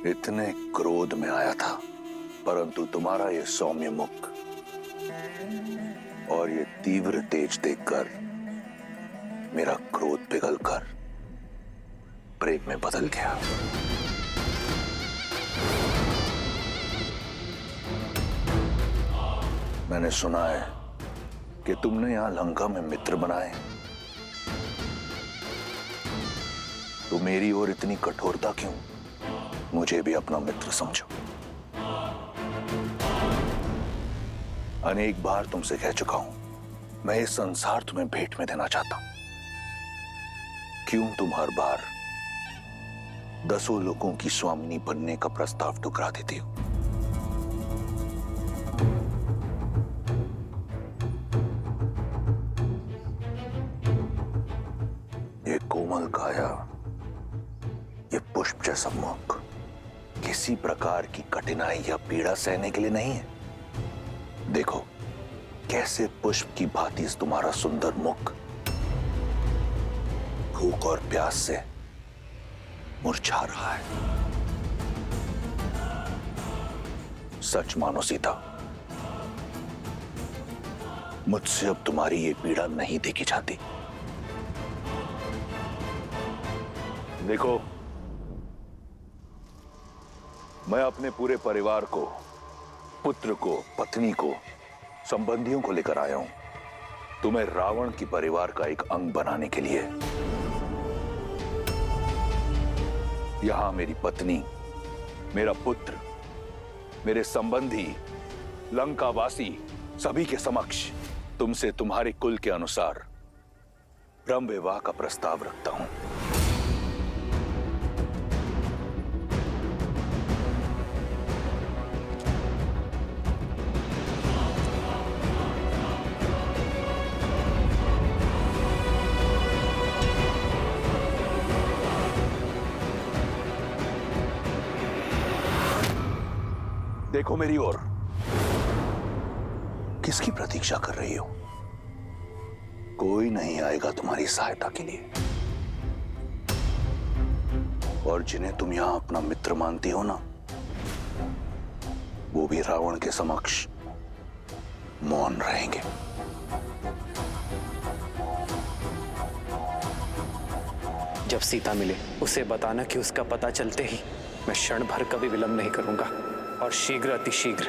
इतने क्रोध में आया था, परंतु तुम्हारा ये सौम्य मुख और ये तीव्र तेज देखकर मेरा क्रोध पिघलकर प्रेम में बदल गया। मैंने सुना है कि तुमने यहां लंका में मित्र बनाए, तो मेरी ओर इतनी कठोरता क्यों? मुझे भी अपना मित्र समझो। अनेक बार तुमसे कह चुका हूं, मैं ये संसार तुम्हें भेंट में देना चाहता हूं। क्यों तुम हर बार 10 लोगों की स्वामिनी बनने का प्रस्ताव ठुकरा देती हो? ये कोमल काया, ये पुष्प जैसा मुख किसी प्रकार की कठिनाई या पीड़ा सहने के लिए नहीं है। देखो कैसे पुष्प की भांति तुम्हारा सुंदर मुख भूख और प्यास से मुरझा रहा है। सच मानो सीता, मुझसे अब तुम्हारी ये पीड़ा नहीं देखी जाती। देखो, मैं अपने पूरे परिवार को, पुत्र को, पत्नी को, संबंधियों को लेकर आया हूं तुम्हें रावण की परिवार का एक अंग बनाने के लिए। यहां मेरी पत्नी, मेरा पुत्र, मेरे संबंधी, लंकावासी सभी के समक्ष तुमसे तुम्हारे कुल के अनुसार ब्रह्म विवाह का प्रस्ताव रखता हूं। देखो मेरी ओर, किसकी प्रतीक्षा कर रही हो? कोई नहीं आएगा तुम्हारी सहायता के लिए, और जिन्हें तुम यहां अपना मित्र मानती हो ना, वो भी रावण के समक्ष मौन रहेंगे। जब सीता मिले उसे बताना कि उसका पता चलते ही मैं क्षण भर का भी विलंब नहीं करूंगा, और शीघ्र अतिशीघ्र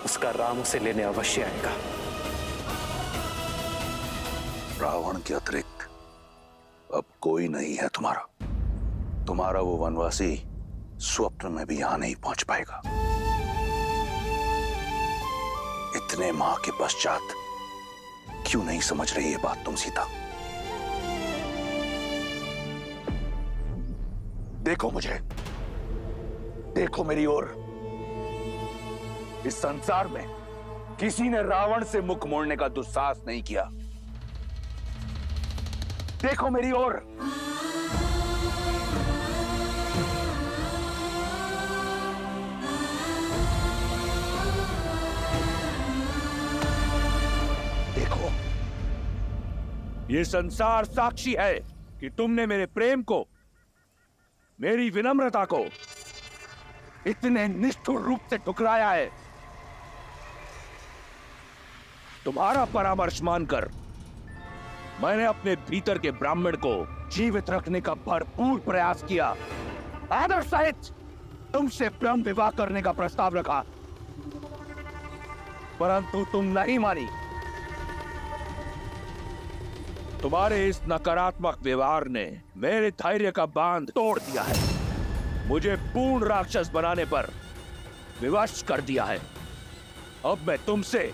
उसका राम उसे लेने अवश्य आएगा। रावण के अतिरिक्त अब कोई नहीं है तुम्हारा। तुम्हारा वो वनवासी स्वप्न में भी यहां नहीं पहुंच पाएगा। इतने माह के पश्चात क्यों नहीं समझ रही ये बात तुम सीता? देखो मुझे, देखो मेरी ओर। इस संसार में किसी ने रावण से मुख मोड़ने का दुस्साहस नहीं किया। देखो मेरी ओर। देखो, ये संसार साक्षी है कि तुमने मेरे प्रेम को, मेरी विनम्रता को इतने निष्ठुर रूप से ठुकराया है। तुम्हारा परामर्श मानकर मैंने अपने भीतर के ब्राह्मण को जीवित रखने का भरपूर प्रयास किया। आदर सहित तुमसे ब्रह्म विवाह करने का प्रस्ताव रखा, परंतु तुम नहीं मानी। तुम्हारे इस नकारात्मक व्यवहार ने मेरे धैर्य का बांध तोड़ दिया है, मुझे पूर्ण राक्षस बनाने पर विवश कर दिया है। अब मैं तुमसे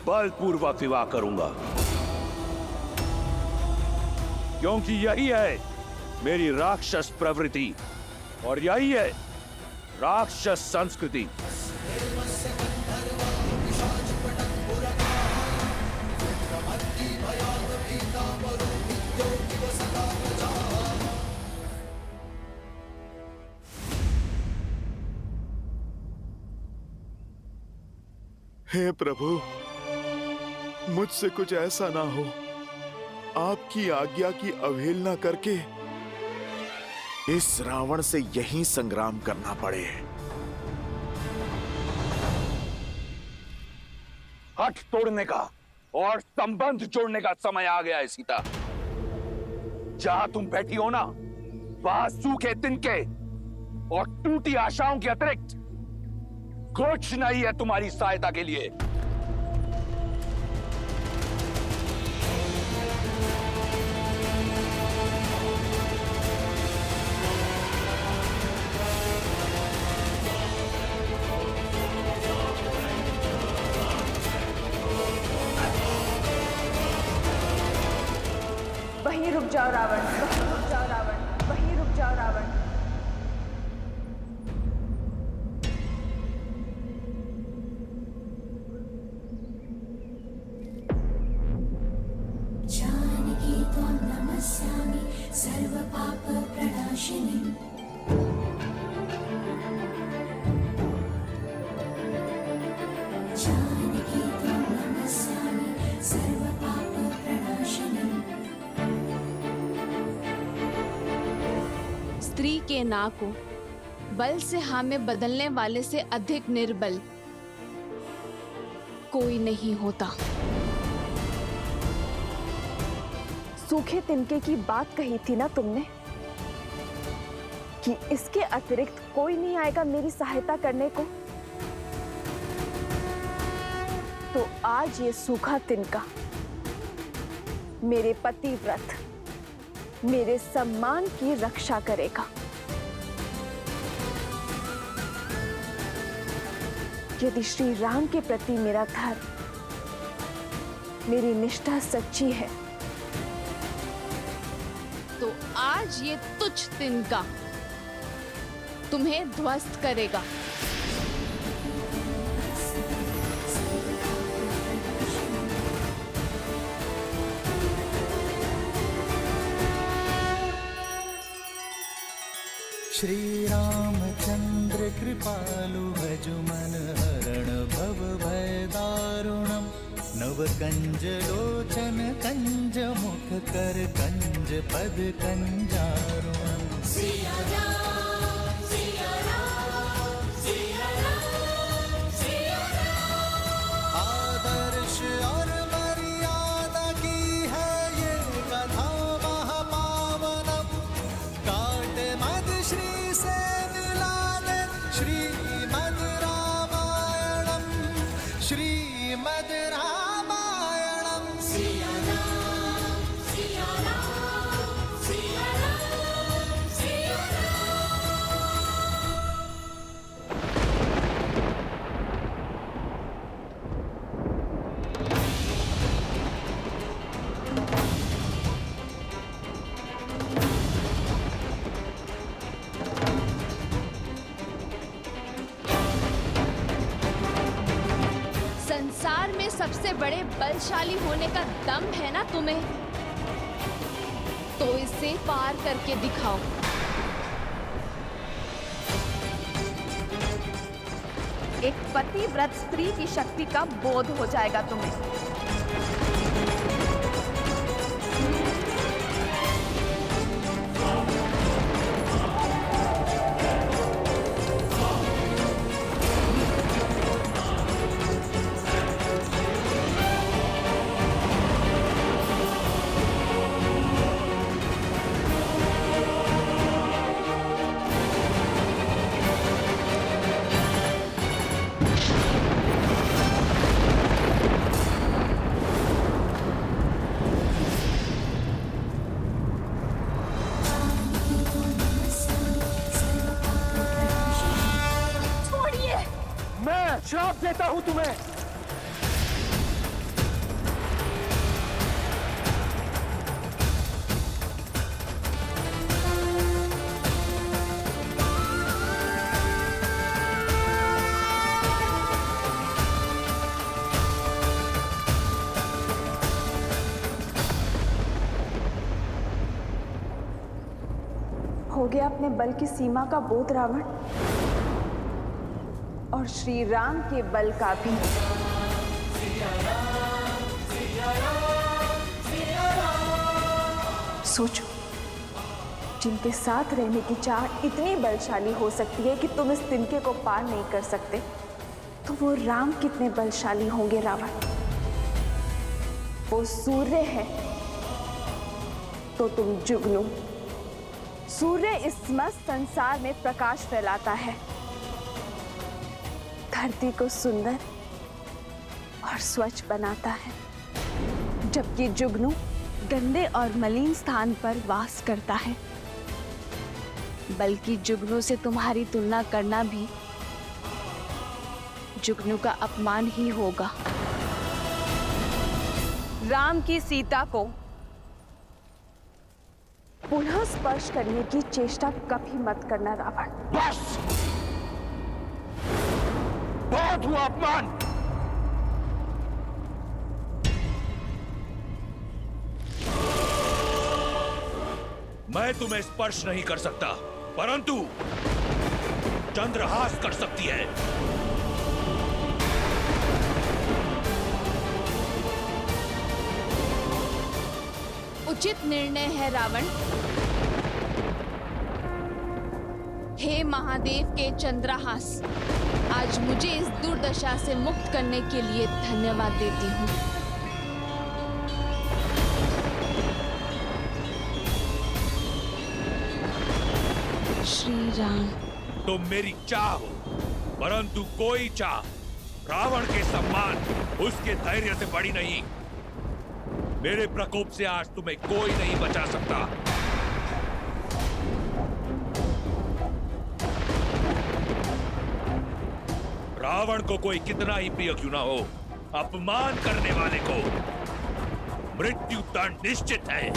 बलपूर्वक विवाह करूंगा, क्योंकि यही है मेरी राक्षस प्रवृत्ति और यही है राक्षस संस्कृति। हे प्रभु, मुझसे कुछ ऐसा ना हो। आपकी आज्ञा की अवहेलना करके इस रावण से यही संग्राम करना पड़े। हठ तोड़ने का और संबंध जोड़ने का समय आ गया है सीता। जहां तुम बैठी हो ना, वहां सूखे तिनके और टूटी आशाओं के अतिरिक्त कुछ नहीं है तुम्हारी सहायता के लिए। वहीं रुक जाओ रावण, वहीं रुक जाओ रावण, वहीं रुक जाओ रावण। जानकी त्वं नमस्यामि सर्वपापप्रणाशिनीम्। जानकी त्वं नमस्यामि सर्वपापप्रणाशिनीम्। स्त्री के ना को बल से हाँ में बदलने वाले से अधिक निर्बल कोई नहीं होता। सूखे तिनके की बात कही थी ना तुमने कि इसके अतिरिक्त कोई नहीं आएगा मेरी सहायता करने को। तो आज ये सूखा तिनका मेरे पतिव्रत, मेरे सम्मान की रक्षा करेगा। यदि श्री राम के प्रति मेरा धर्म, मेरी निष्ठा सच्ची है, तो आज ये तुच्छ तिनका तुम्हें ध्वस्त करेगा। श्री रामचंद्र कृपालु भजु मन हरण भव भय दारुणम। नव कंज लोचन कंज मुख कर कंज पद कंजारुणम। सिया राम, सिया राम, सिया राम, सिया राम। आदर्श और मर्यादा की है ये कथा महापावनम। काट मद श्री से मिला दे श्रीमद् रामायणम, श्रीमद् रामायणम। सिया राम, सिया राम, सिया राम, सिया संसार में सबसे बड़े बलशाली होने का दम है ना तुम्हें, तो इसे पार करके दिखाओ। एक पतिव्रत स्त्री की शक्ति का बोध हो जाएगा तुम्हें। मैं श्राप देता हूं तुम्हें। हो गया अपने बल की सीमा का बोध रावण, और श्री राम के बल का भी। सोचो, जिनके साथ रहने की चाह इतनी बलशाली हो सकती है कि तुम इस तिनके को पार नहीं कर सकते, तो वो राम कितने बलशाली होंगे रावण। वो सूर्य है तो तुम जुगनू। सूर्य इस मस्त संसार में प्रकाश फैलाता है, धरती को सुंदर और स्वच्छ बनाता है, जबकि जुगनू गंदे और मलिन स्थान पर वास करता है। बल्कि जुगनू से तुम्हारी तुलना करना भी जुगनू का अपमान ही होगा। राम की सीता को पुनः स्पर्श करने की चेष्टा कभी मत करना रावण। बस, बहुत हुआ अपमान। मैं तुम्हें स्पर्श नहीं कर सकता, परंतु चंद्रहास कर सकती है। उचित निर्णय है रावण। हे महादेव के चंद्रहास, आज मुझे इस दुर्दशा से मुक्त करने के लिए धन्यवाद देती हूँ। श्री राम। तुम मेरी चाह हो, परंतु कोई चाह रावण के सम्मान, उसके धैर्य से बड़ी नहीं। मेरे प्रकोप से आज तुम्हें कोई नहीं बचा सकता। रावण को कोई कितना ही प्रिय क्यों ना हो, अपमान करने वाले को मृत्यु दंड निश्चित है।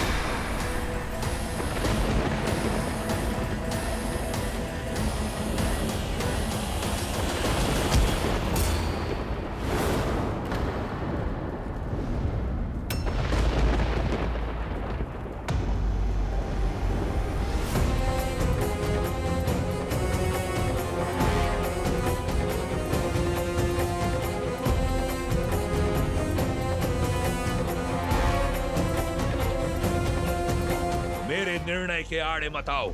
निर्णय के आड़े मत आओ।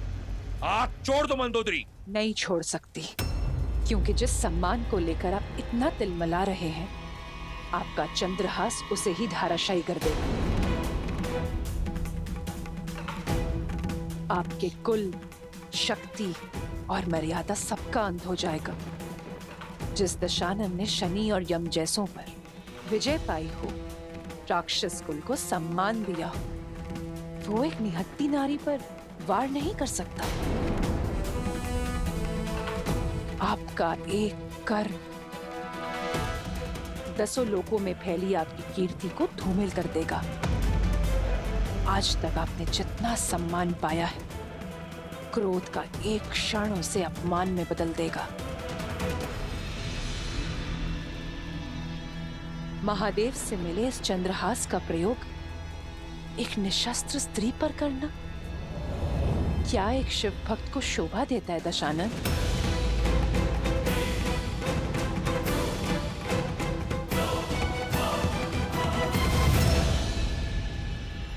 हाथ छोड़ दो मंदोदरी। नहीं छोड़ सकती, क्योंकि जिस सम्मान को लेकर आप इतना तिलमिला रहे हैं, आपका चंद्रहास उसे ही धाराशायी कर देगा। आपके कुल, शक्ति और मर्यादा सबका अंत हो जाएगा। जिस दशानन ने शनि और यम जैसों पर विजय पाई हो, राक्षस कुल को सम्मान दिया हो, वो एक निहत्ती नारी पर वार नहीं कर सकता। आपका एक कर दसों लोकों में फैली आपकी कीर्ति को धूमिल कर देगा। आज तक आपने जितना सम्मान पाया है, क्रोध का एक क्षण उसे अपमान में बदल देगा। महादेव से मिले इस चंद्रहास का प्रयोग एक निशस्त्र स्त्री पर करना क्या एक शिव भक्त को शोभा देता है दशानन?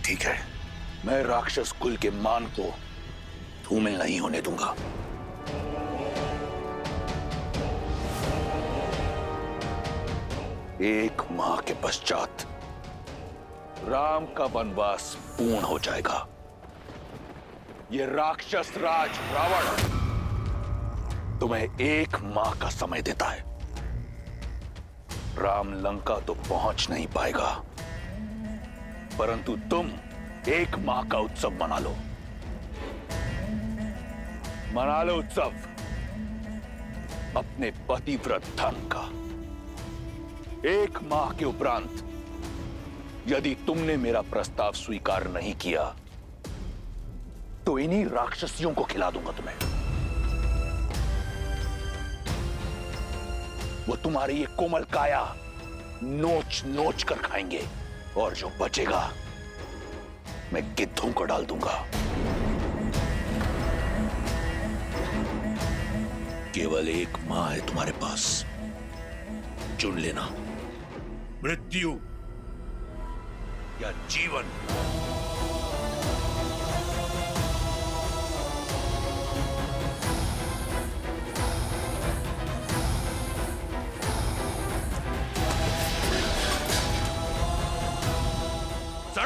ठीक है, मैं राक्षस कुल के मान को धूमिल नहीं होने दूंगा। एक माह के पश्चात राम का वनवास पूर्ण हो जाएगा। ये राक्षस राज रावण तुम्हें एक माह का समय देता है। राम लंका तो पहुंच नहीं पाएगा, परंतु तुम एक माह का उत्सव मना लो। मना लो उत्सव अपने पतिव्रत धर्म का। एक माह के उपरांत यदि तुमने मेरा प्रस्ताव स्वीकार नहीं किया तो इन्हीं राक्षसियों को खिला दूंगा तुम्हें। वो तुम्हारी ये कोमल काया नोच नोच कर खाएंगे, और जो बचेगा मैं गिद्धों को डाल दूंगा। केवल एक माह है तुम्हारे पास, चुन लेना, मृत्यु या जीवन।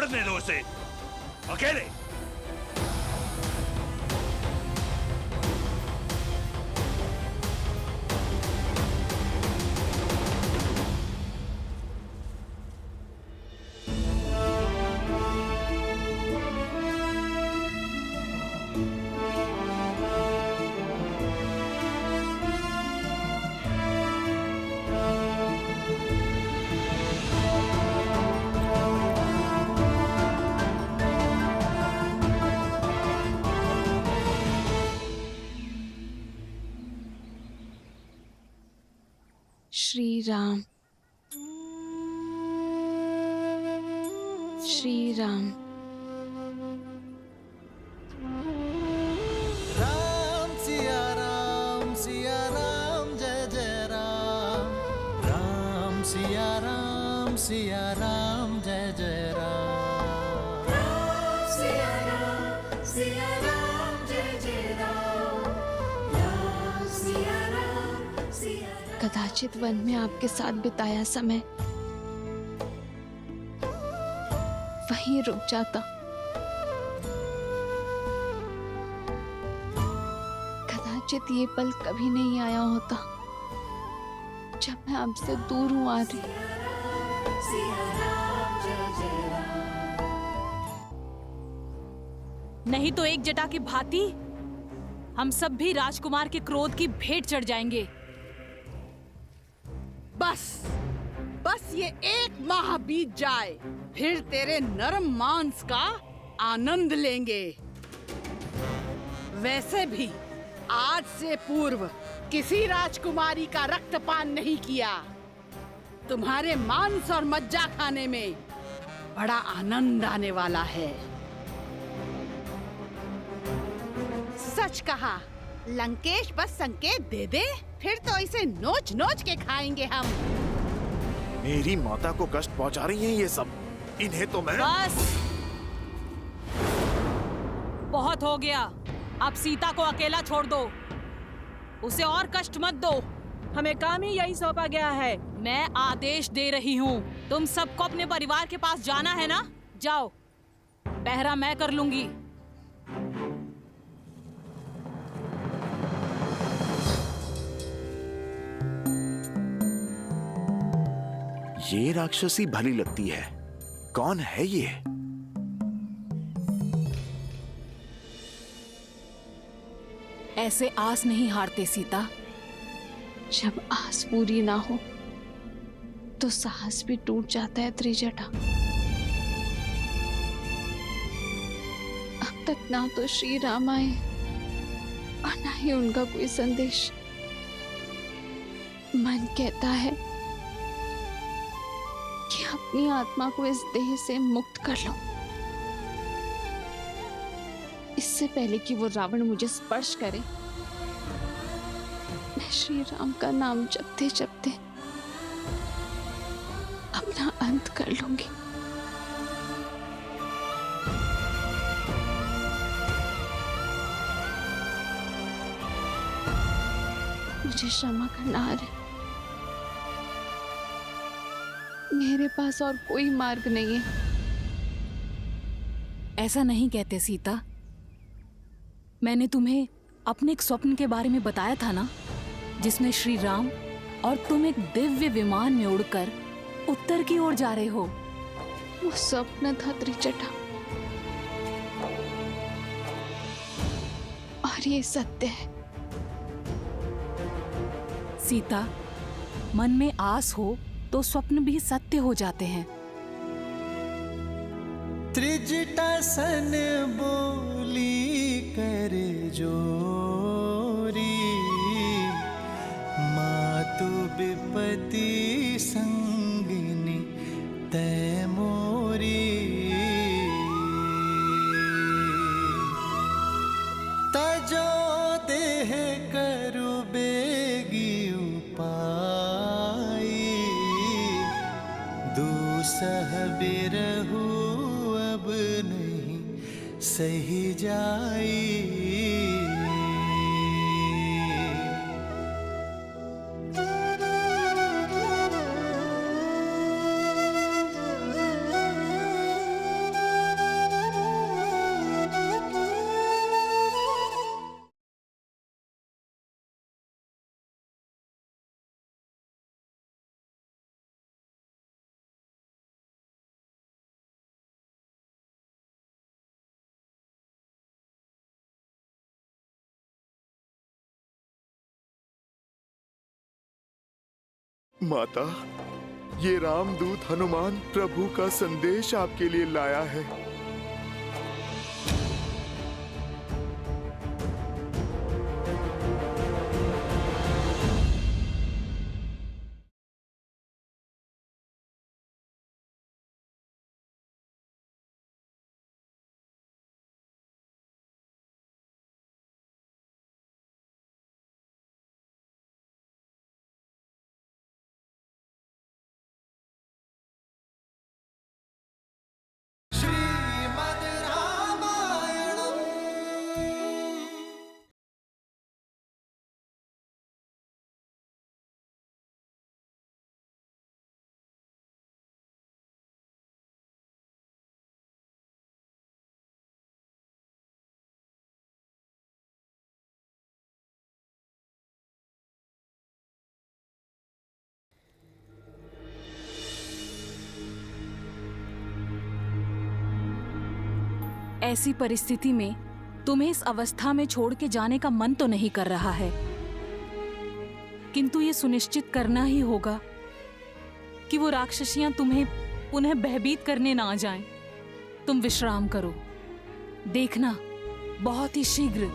करने दो उसे अकेले। श्री राम, श्री राम। राम सिया राम जय जय राम। राम सिया राम जय जय राम। सिया राम जय जय राम। राम सिया राम। कदाचित वन में आपके साथ बिताया समय वहीं रुक जाता। कदाचित ये पल कभी नहीं आया होता जब मैं आपसे दूर हूं आ रही। नहीं तो एक जटा की भांति हम सब भी राजकुमार के क्रोध की भेंट चढ़ जाएंगे। बस ये एक माह बीत जाए, फिर तेरे नरम मांस का आनंद लेंगे। वैसे भी आज से पूर्व किसी राजकुमारी का रक्तपान नहीं किया। तुम्हारे मांस और मज्जा खाने में बड़ा आनंद आने वाला है। सच कहा, लंकेश बस संकेत दे दे, फिर तो इसे नोच नोच के खाएंगे हम। मेरी माता को कष्ट पहुंचा रही हैं ये सब। इन्हें तो मैं बस बहुत हो गया। अब सीता को अकेला छोड़ दो, उसे और कष्ट मत दो। हमें काम ही यही सौंपा गया है। मैं आदेश दे रही हूँ, तुम सबको अपने परिवार के पास जाना है ना? जाओ, पहरा मैं कर लूंगी। ये राक्षसी भली लगती है। कौन है ये? ऐसे आस नहीं हारते सीता। जब आस पूरी ना हो तो साहस भी टूट जाता है त्रिजटा। अब तक ना तो श्री राम आए और ना ही उनका कोई संदेश। मन कहता है कि अपनी आत्मा को इस देह से मुक्त कर लो, इससे पहले कि वो रावण मुझे स्पर्श करे। मैं श्री राम का नाम जपते जपते अपना अंत कर लूंगी। मुझे क्षमा करना है, मेरे पास और कोई मार्ग नहीं है। ऐसा नहीं कहते सीता। मैंने तुम्हें अपने एक स्वप्न के बारे में बताया था ना, जिसमें श्री राम और तुम एक दिव्य विमान में उड़कर उत्तर की ओर जा रहे हो। वो स्वप्न था त्रिजटा, और ये सत्य है। सीता, मन में आस हो तो स्वप्न भी सत्य हो जाते हैं। त्रिजटा सन बोली करे जोरी, मातु विपति संगिनी तै मोरी। तजो देह करु बेगी उपाई, दूसह बिरहु अब नहीं सही जाई। माता, ये रामदूत हनुमान प्रभु का संदेश आपके लिए लाया है। श्रीमद् रामायणम्। ऐसी परिस्थिति में तुम्हें इस अवस्था में छोड़ के जाने का मन तो नहीं कर रहा है, किंतु ये सुनिश्चित करना ही होगा कि वो राक्षसियां तुम्हें पुनः भयभीत करने ना आ जाएं। तुम विश्राम करो। देखना, बहुत ही शीघ्र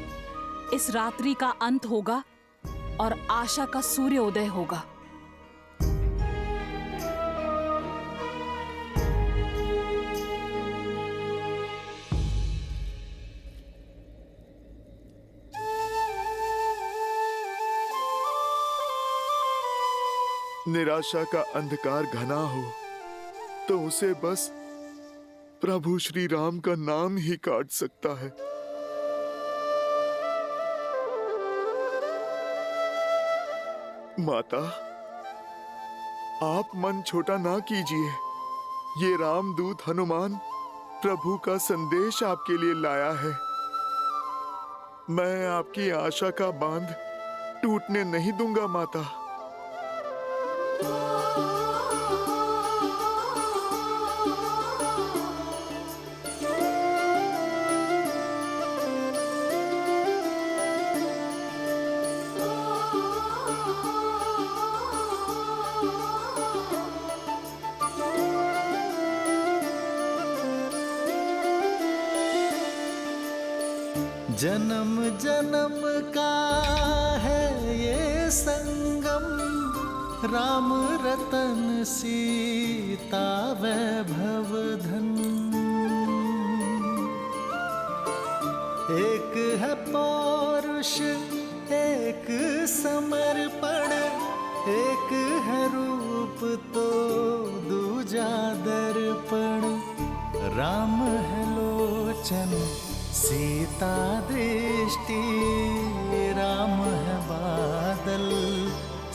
इस रात्रि का अंत होगा और आशा का सूर्योदय होगा। निराशा का अंधकार घना हो तो उसे बस प्रभु श्री राम का नाम ही काट सकता है। माता, आप मन छोटा ना कीजिए। ये रामदूत हनुमान प्रभु का संदेश आपके लिए लाया है। मैं आपकी आशा का बांध टूटने नहीं दूंगा माता। जन्म जन्म का है ये संगम, राम रतन सीता वैभव धन। एक है पौरुष एक समर्पण, एक है रूप तो दूजा दर्पण। राम है लोचन सीता दृष्टि, राम है बादल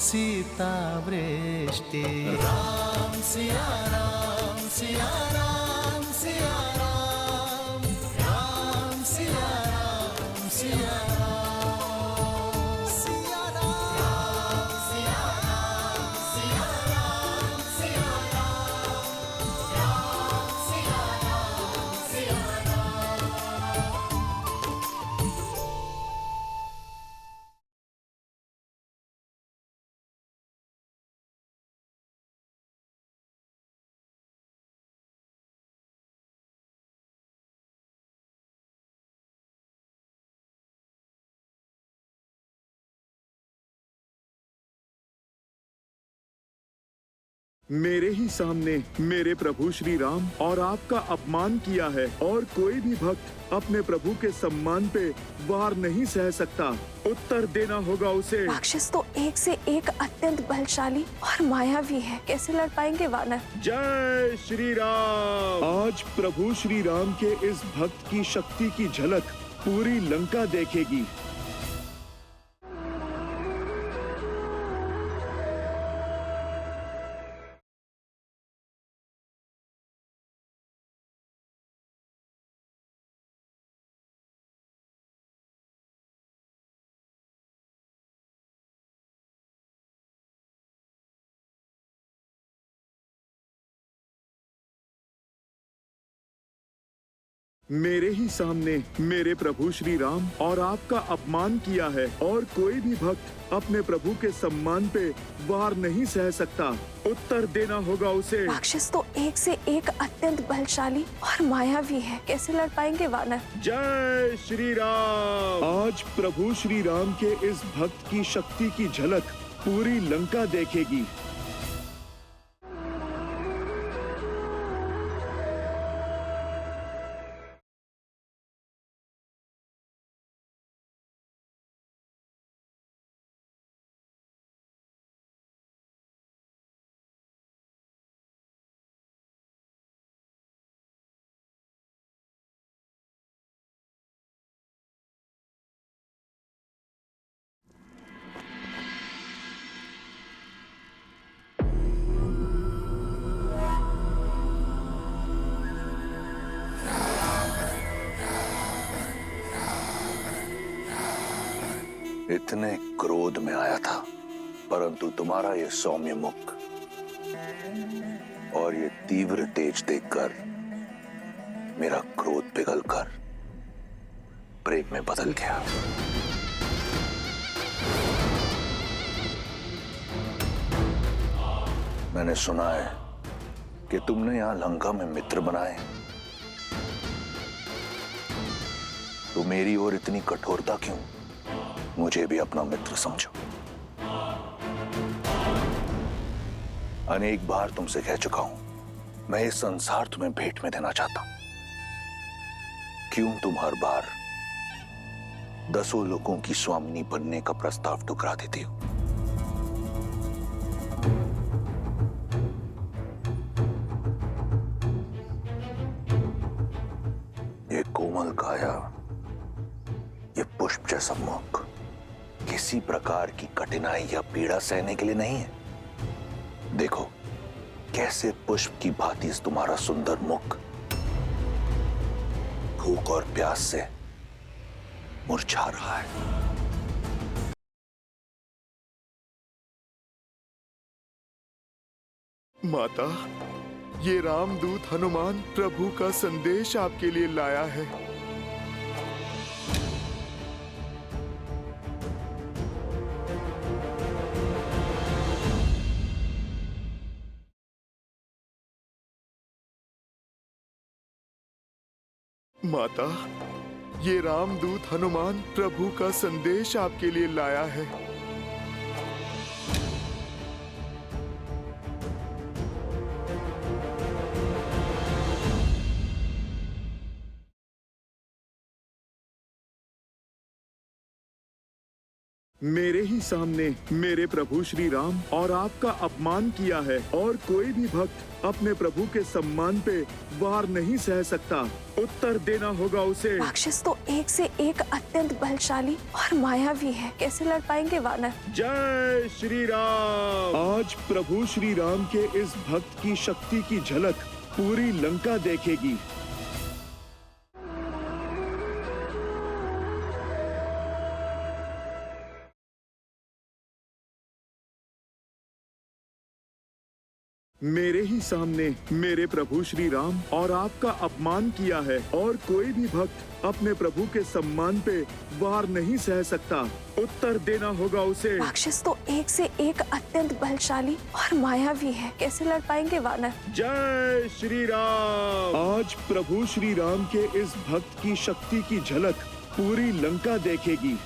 सीता वृष्टि। राम सिया राम सिया राम सिया राम, राम सिया राम सिया राम, सिया राम सिया राम सिया राम सिया राम, राम सिया राम सिया राम। मेरे ही सामने मेरे प्रभु श्री राम और आपका अपमान किया है, और कोई भी भक्त अपने प्रभु के सम्मान पे वार नहीं सह सकता। उत्तर देना होगा उसे। राक्षस तो एक से एक अत्यंत बलशाली और मायावी है, कैसे लड़ पाएंगे वानर? जय श्री राम। आज प्रभु श्री राम के इस भक्त की शक्ति की झलक पूरी लंका देखेगी। मेरे ही सामने मेरे प्रभु श्री राम और आपका अपमान किया है और कोई भी भक्त अपने प्रभु के सम्मान पे वार नहीं सह सकता। उत्तर देना होगा उसे। राक्षस तो एक से एक अत्यंत बलशाली और मायावी है, कैसे लड़ पाएंगे वानर? जय श्री राम। आज प्रभु श्री राम के इस भक्त की शक्ति की झलक पूरी लंका देखेगी। इतने क्रोध में आया था, परंतु तुम्हारा ये सौम्य मुख और ये तीव्र तेज देखकर मेरा क्रोध पिघलकर प्रेम में बदल गया। मैंने सुना है कि तुमने यहां लंका में मित्र बनाए, तो मेरी ओर इतनी कठोरता क्यों? मुझे भी अपना मित्र समझो। अनेक बार तुमसे कह चुका हूं, मैं ये संसार तुम्हें भेंट में देना चाहता हूं। क्यों तुम हर बार 10 लोगों की स्वामिनी बनने का प्रस्ताव ठुकरा देती हो? ये कोमल काया, ये पुष्प जैसा मुख किसी प्रकार की कठिनाई या पीड़ा सहने के लिए नहीं है। देखो कैसे पुष्प की भांति तुम्हारा सुंदर मुख भूख और प्यास से मुरझा रहा है। माता, ये रामदूत हनुमान प्रभु का संदेश आपके लिए लाया है। माता, ये रामदूत हनुमान प्रभु का संदेश आपके लिए लाया है। मेरे ही सामने मेरे प्रभु श्री राम और आपका अपमान किया है और कोई भी भक्त अपने प्रभु के सम्मान पे वार नहीं सह सकता। उत्तर देना होगा उसे। राक्षस तो एक से एक अत्यंत बलशाली और मायावी है, कैसे लड़ पाएंगे वानर? जय श्री राम। आज प्रभु श्री राम के इस भक्त की शक्ति की झलक पूरी लंका देखेगी। मेरे ही सामने मेरे प्रभु श्री राम और आपका अपमान किया है और कोई भी भक्त अपने प्रभु के सम्मान पे वार नहीं सह सकता। उत्तर देना होगा उसे। राक्षस तो एक से एक अत्यंत बलशाली और मायावी है, कैसे लड़ पाएंगे वानर? जय श्री राम। आज प्रभु श्री राम के इस भक्त की शक्ति की झलक पूरी लंका देखेगी।